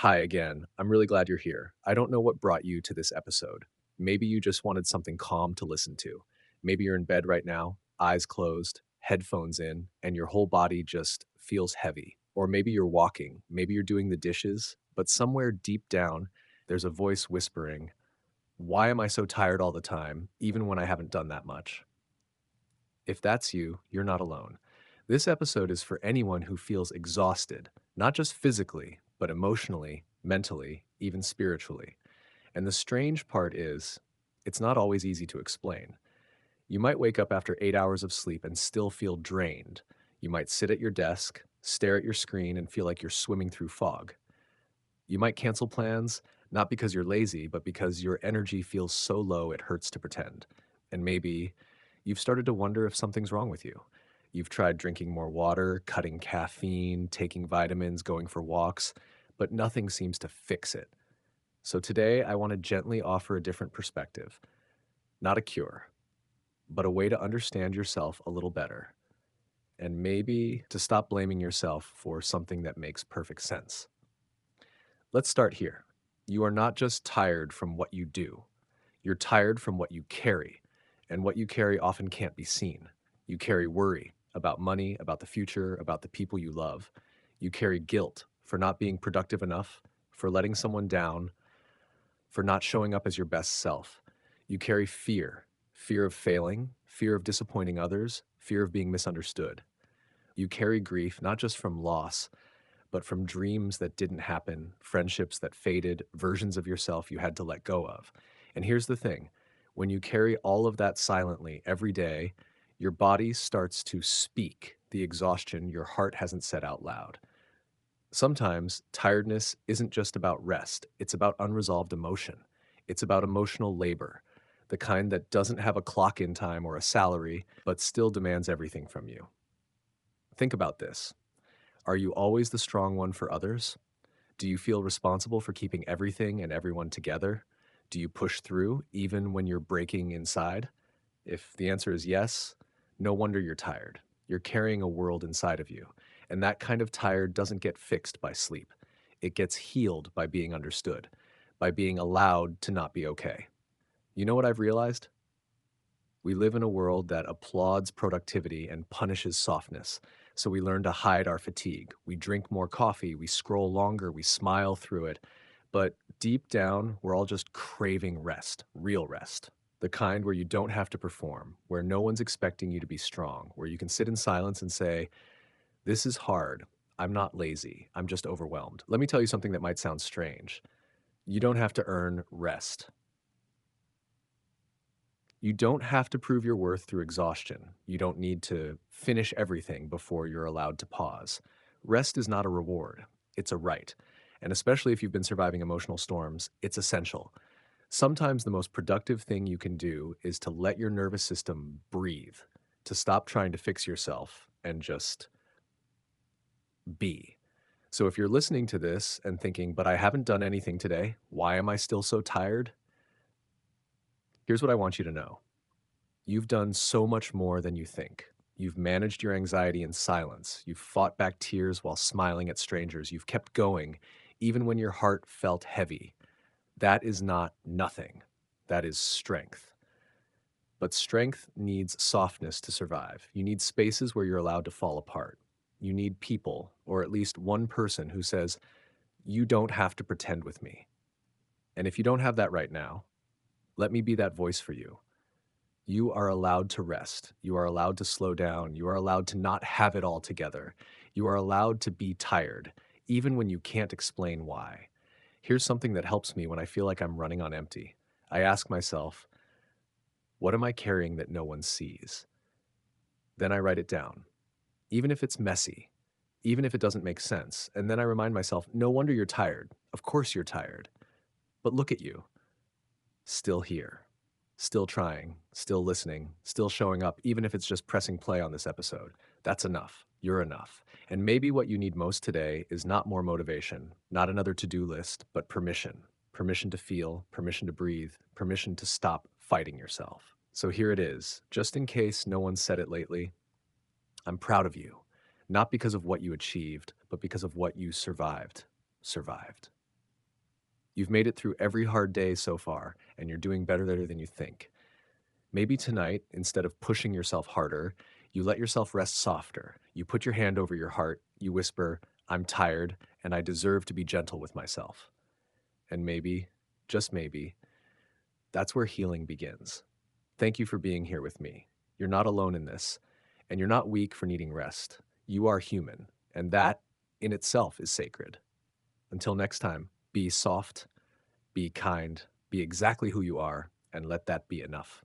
Hi again. I'm really glad you're here. I don't know what brought you to this episode. Maybe you just wanted something calm to listen to. Maybe you're in bed right now, eyes closed, headphones in, and your whole body just feels heavy. Or maybe you're walking, maybe you're doing the dishes, but somewhere deep down, there's a voice whispering, "Why am I so tired all the time, even when I haven't done that much?" If that's you, you're not alone. This episode is for anyone who feels exhausted, not just physically, but emotionally, mentally, even spiritually. And the strange part is, it's not always easy to explain. You might wake up after 8 hours of sleep and still feel drained. You might sit at your desk, stare at your screen, and feel like you're swimming through fog. You might cancel plans, not because you're lazy, but because your energy feels so low it hurts to pretend. And maybe you've started to wonder if something's wrong with you. You've tried drinking more water, cutting caffeine, taking vitamins, going for walks, but nothing seems to fix it. So today, I want to gently offer a different perspective, not a cure, but a way to understand yourself a little better, and maybe to stop blaming yourself for something that makes perfect sense. Let's start here. You are not just tired from what you do, you're tired from what you carry, and what you carry often can't be seen. You carry worry about money, about the future, about the people you love. You carry guilt for not being productive enough, for letting someone down, for not showing up as your best self. You carry fear, fear of failing, fear of disappointing others, fear of being misunderstood. You carry grief not just from loss, but from dreams that didn't happen, friendships that faded, versions of yourself you had to let go of. And here's the thing, when you carry all of that silently every day, your body starts to speak the exhaustion your heart hasn't said out loud. Sometimes tiredness isn't just about rest, it's about unresolved emotion. It's about emotional labor, the kind that doesn't have a clock in time or a salary, but still demands everything from you. Think about this. Are you always the strong one for others? Do you feel responsible for keeping everything and everyone together? Do you push through even when you're breaking inside? If the answer is yes, no wonder you're tired. You're carrying a world inside of you. And that kind of tired doesn't get fixed by sleep. It gets healed by being understood, by being allowed to not be okay. You know what I've realized? We live in a world that applauds productivity and punishes softness. So we learn to hide our fatigue. We drink more coffee, we scroll longer, we smile through it. But deep down, we're all just craving rest, real rest. The kind where you don't have to perform, where no one's expecting you to be strong, where you can sit in silence and say, "This is hard. I'm not lazy. I'm just overwhelmed." Let me tell you something that might sound strange. You don't have to earn rest. You don't have to prove your worth through exhaustion. You don't need to finish everything before you're allowed to pause. Rest is not a reward, it's a right. And especially if you've been surviving emotional storms, it's essential. Sometimes the most productive thing you can do is to let your nervous system breathe, to stop trying to fix yourself and just be. So if you're listening to this and thinking, but I haven't done anything today, why am I still so tired? Here's what I want you to know. You've done so much more than you think. You've managed your anxiety in silence. You've fought back tears while smiling at strangers. You've kept going, even when your heart felt heavy. That is not nothing. That is strength. But strength needs softness to survive. You need spaces where you're allowed to fall apart. You need people, or at least one person who says, "You don't have to pretend with me." And if you don't have that right now, let me be that voice for you. You are allowed to rest. You are allowed to slow down. You are allowed to not have it all together. You are allowed to be tired, even when you can't explain why. Here's something that helps me when I feel like I'm running on empty. I ask myself, what am I carrying that no one sees? Then I write it down, even if it's messy, even if it doesn't make sense. And then I remind myself, no wonder you're tired. Of course you're tired. But look at you, still here, still trying, still listening, still showing up, even if it's just pressing play on this episode. That's enough. You're enough. And maybe what you need most today is not more motivation, not another to do list, but permission. Permission to feel, permission to breathe, permission to stop fighting yourself. So here it is. Just in case no one said it lately, I'm proud of you. Not because of what you achieved, but because of what you survived. Survived. You've made it through every hard day so far, and you're doing better than you think. Maybe tonight, instead of pushing yourself harder, you let yourself rest softer. You put your hand over your heart, you whisper, I'm tired, and I deserve to be gentle with myself. And maybe, just maybe, that's where healing begins. Thank you for being here with me. You're not alone in this, and you're not weak for needing rest. You are human, and that in itself is sacred. Until next time, be soft, be kind, be exactly who you are, and let that be enough.